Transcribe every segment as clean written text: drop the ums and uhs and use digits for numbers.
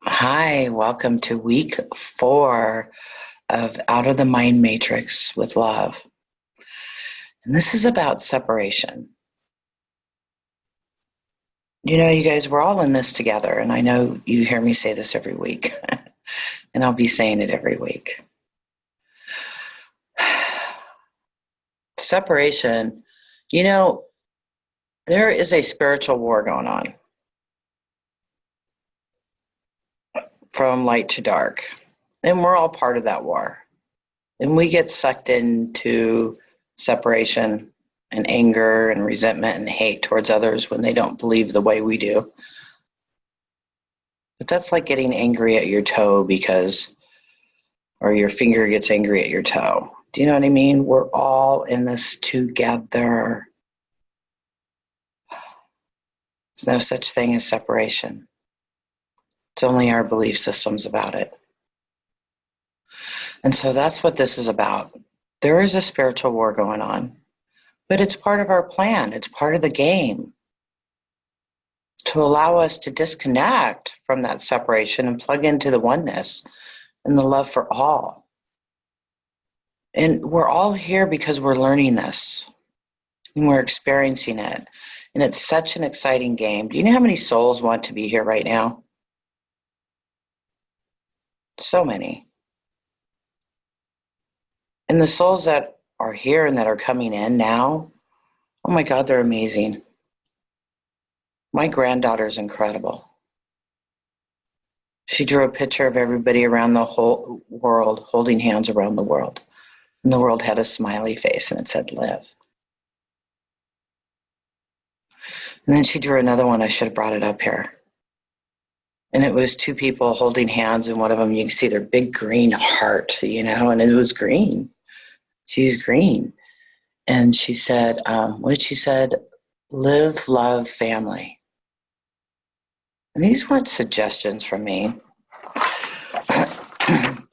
Hi, welcome to week 4 of Out of the Mind Matrix with Love. And this is about separation. You know, you guys, we're all in this together, and I know you hear me say this every week, and I'll be saying it every week. Separation, you know, there is a spiritual war going on from light to dark, and we're all part of that war. And we get sucked into separation and anger and resentment and hate towards others when they don't believe the way we do. But that's like getting angry at your toe or your finger gets angry at your toe. Do you know what I mean? We're all in this together. There's no such thing as separation. It's only our belief systems about it. And so that's what this is about. There is a spiritual war going on, but it's part of our plan. It's part of the game to allow us to disconnect from that separation and plug into the oneness and the love for all. And we're all here because we're learning this and we're experiencing it. And it's such an exciting game. Do you know how many souls want to be here right now? So many. And the souls that are here and that are coming in now, oh my God, they're amazing. My granddaughter's incredible. She drew a picture of everybody around the whole world holding hands around the world. And the world had a smiley face and it said, live. And then she drew another one. I should have brought it up here. And it was two people holding hands, and one of them, you can see their big green heart, and it was green. She's green. And she said, what did she said? Live, love, family. And these weren't suggestions from me.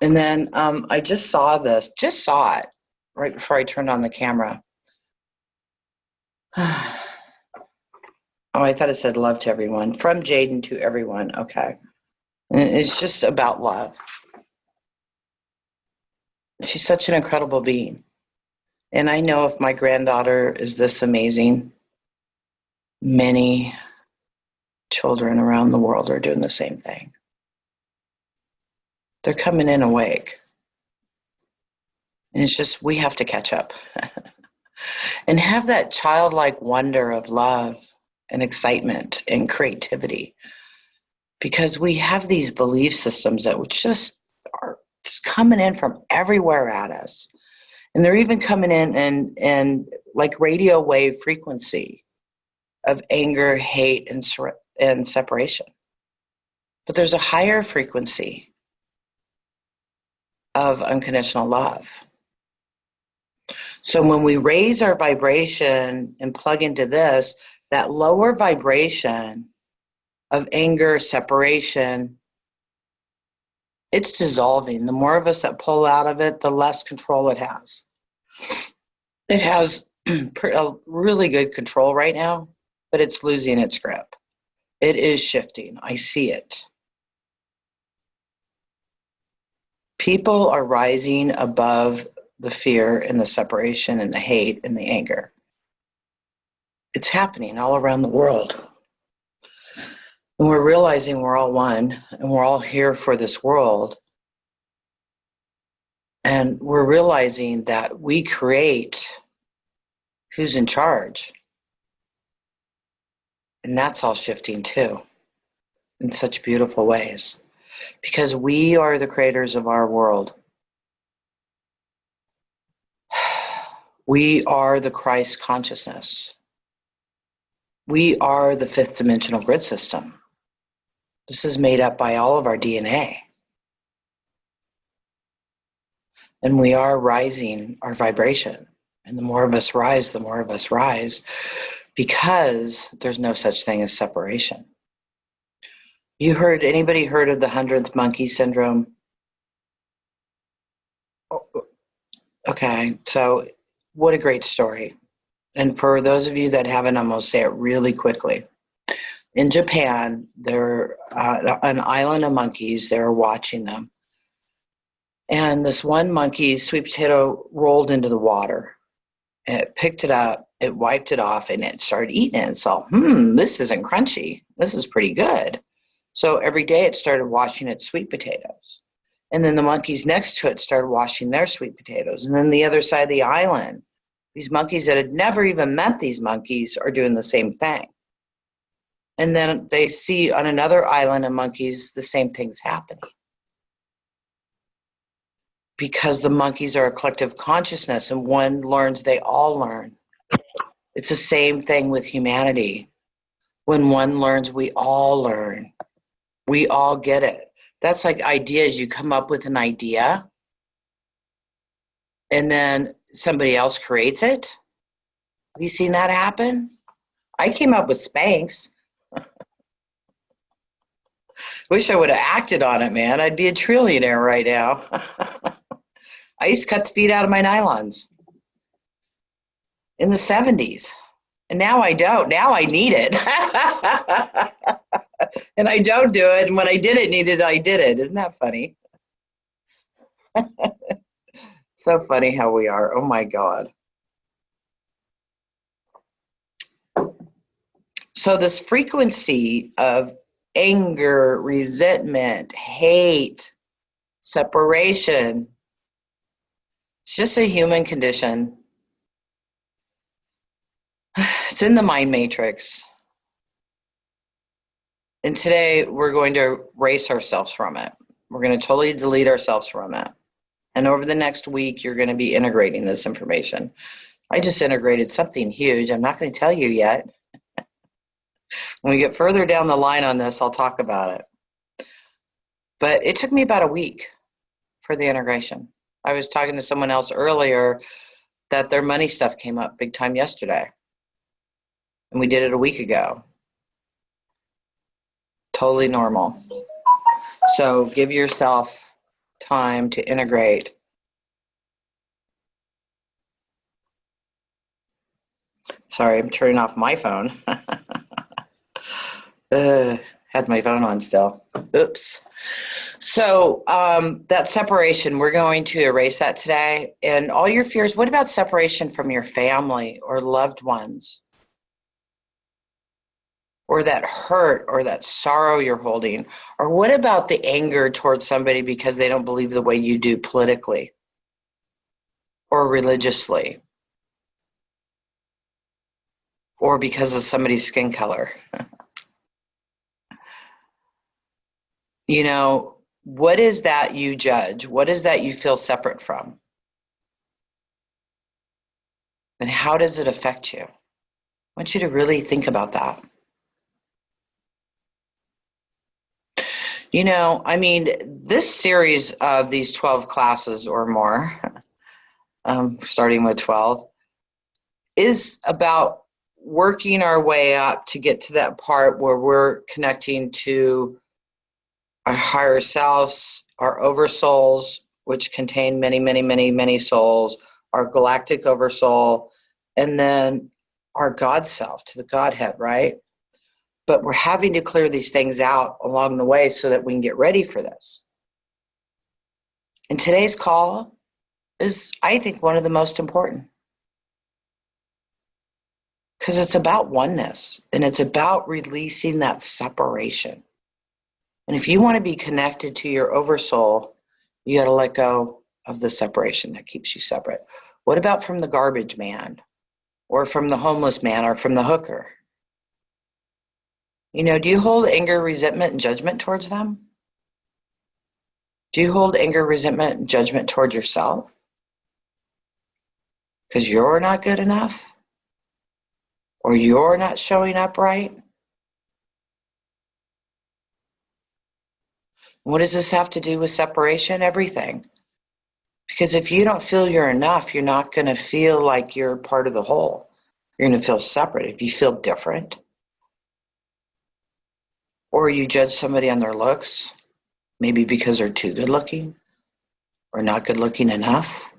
And then I just saw it right before I turned on the camera. Oh, I thought it said love to everyone. From Jaden to everyone. Okay. And it's just about love. She's such an incredible being. And I know if my granddaughter is this amazing, many children around the world are doing the same thing. They're coming in awake. And it's just, we have to catch up and have that childlike wonder of love and excitement and creativity, because we have these belief systems that just are just coming in from everywhere at us. And they're even coming in and like radio wave frequency of anger, hate, and separation. But there's a higher frequency of unconditional love. So when we raise our vibration and plug into this, that lower vibration of anger, separation, it's dissolving. The more of us that pull out of it, the less control it has. It has a really good control right now, but it's losing its grip. It is shifting. I see it. People are rising above the fear and the separation and the hate and the anger. It's happening all around the world. And we're realizing we're all one and we're all here for this world. And we're realizing that we create who's in charge. And that's all shifting too, in such beautiful ways. Because we are the creators of our world. We are the Christ consciousness. We are the fifth dimensional grid system. This is made up by all of our DNA. And we are rising our vibration. And the more of us rise, the more of us rise, because there's no such thing as separation. Anybody heard of the 100th monkey syndrome? Okay, so what a great story. And for those of you that haven't, I'm going to say it really quickly. In Japan, they're an island of monkeys. They were watching them. And this one monkey's sweet potato rolled into the water. And it picked it up, it wiped it off, and it started eating it. And saw, this isn't crunchy. This is pretty good. So every day it started washing its sweet potatoes. And then the monkeys next to it started washing their sweet potatoes. And then the other side of the island, these monkeys that had never even met these monkeys are doing the same thing. And then they see on another island of monkeys, the same thing's happening. Because the monkeys are a collective consciousness, and one learns, they all learn. It's the same thing with humanity. When one learns, we all learn. We all get it. That's like ideas. You come up with an idea, and then somebody else creates it. Have you seen that happen? I came up with Spanx. Wish I would have acted on it, man. I'd be a trillionaire right now. I used to cut the feet out of my nylons in the 70s. And now I don't. Now I need it. And I don't do it. And when I didn't need it, I did it. Isn't that funny? So funny how we are. Oh, my God. So this frequency of anger, resentment, hate, separation, it's just a human condition. It's in the mind matrix. And today we're going to erase ourselves from it. We're going to totally delete ourselves from it. And over the next week, you're going to be integrating this information. I just integrated something huge. I'm not going to tell you yet. When we get further down the line on this, I'll talk about it. But it took me about a week for the integration. I was talking to someone else earlier that their money stuff came up big time yesterday. And we did it a week ago. Totally normal. So give yourself time to integrate. Sorry, I'm turning off my phone. Had my phone on still. Oops. So that separation, we're going to erase that today. And all your fears, what about separation from your family or loved ones? Or that hurt or that sorrow you're holding? Or what about the anger towards somebody because they don't believe the way you do politically or religiously? Or because of somebody's skin color? You know, what is that you judge? What is that you feel separate from? And how does it affect you? I want you to really think about that. You know, I mean, this series of these 12 classes or more, starting with 12, is about working our way up to get to that part where we're connecting to our higher selves, our oversouls, which contain many, many, many, many souls, our galactic oversoul, and then our God self, to the Godhead, right? But we're having to clear these things out along the way so that we can get ready for this. And today's call is, I think, one of the most important. Because it's about oneness, and it's about releasing that separation. And if you want to be connected to your oversoul, you got to let go of the separation that keeps you separate. What about from the garbage man, or from the homeless man, or from the hooker? You know, do you hold anger, resentment, and judgment towards them? Do you hold anger, resentment, and judgment towards yourself? Because you're not good enough? Or you're not showing up right? What does this have to do with separation? Everything. Because if you don't feel you're enough, you're not going to feel like you're part of the whole. You're going to feel separate. If you feel different, or you judge somebody on their looks, maybe because they're too good looking or not good looking enough,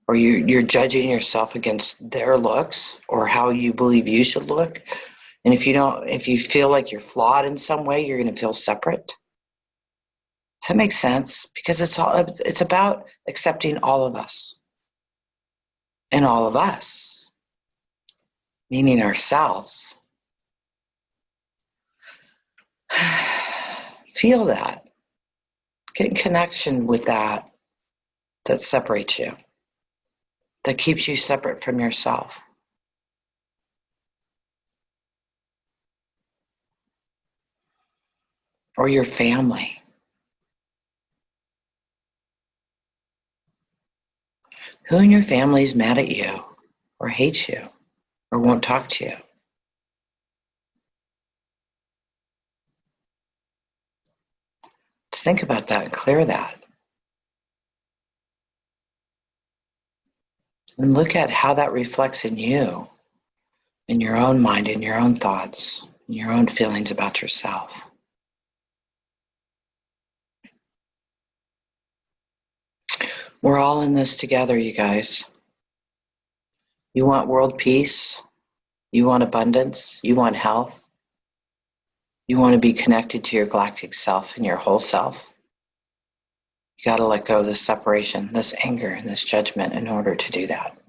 or you're judging yourself against their looks or how you believe you should look, And if you feel like you're flawed in some way, you're going to feel separate. Does that make sense? Because it's about accepting all of us and all of us, meaning ourselves. Feel that. Get in connection with that separates you, that keeps you separate from yourself. Or your family. Who in your family is mad at you or hates you or won't talk to you? Let's think about that and clear that. And look at how that reflects in you, in your own mind, in your own thoughts, in your own feelings about yourself. We're all in this together, you guys. You want world peace. You want abundance. You want health. You want to be connected to your galactic self and your whole self. You got to let go of this separation, this anger, and this judgment in order to do that.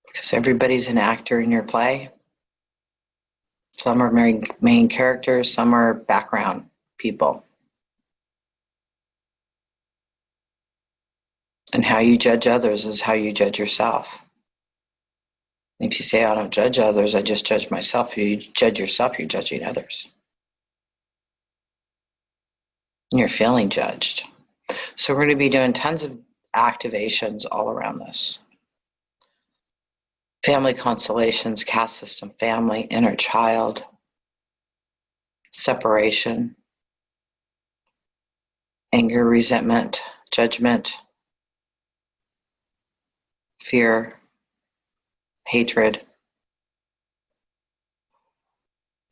Because everybody's an actor in your play. Some are main characters, some are background people. And how you judge others is how you judge yourself. And if you say, I don't judge others, I just judge myself, you judge yourself, you're judging others. And you're feeling judged. So we're going to be doing tons of activations all around this. Family constellations, caste system, family, inner child, separation, anger, resentment, judgment, fear, hatred.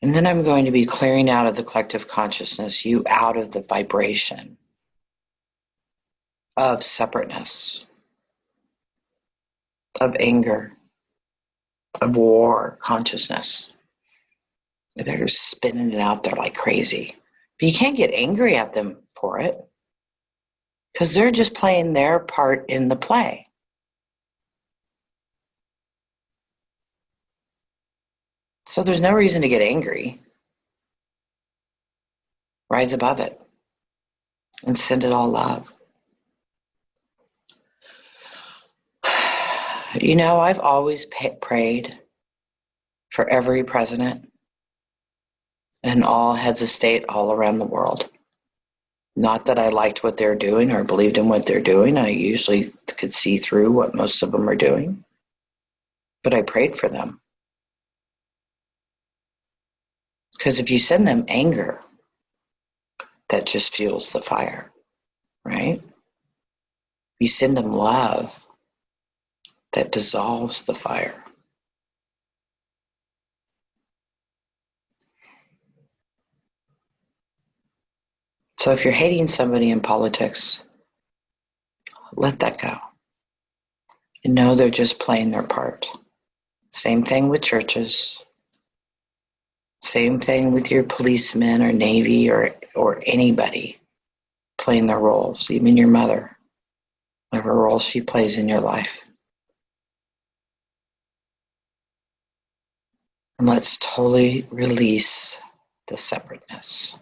And then I'm going to be clearing out of the collective consciousness, you out of the vibration of separateness, of anger, of war consciousness. They're spinning it out there like crazy. But you can't get angry at them for it because they're just playing their part in the play. So there's no reason to get angry. Rise above it and send it all love. You know, I've always prayed for every president and all heads of state all around the world. Not that I liked what they're doing or believed in what they're doing. I usually could see through what most of them are doing. But I prayed for them. Because if you send them anger, that just fuels the fire, right? You send them love, that dissolves the fire. So if you're hating somebody in politics, let that go. And know they're just playing their part. Same thing with churches. Same thing with your policemen or Navy or anybody playing their roles, even your mother, whatever role she plays in your life. And let's totally release the separateness.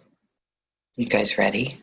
You guys ready?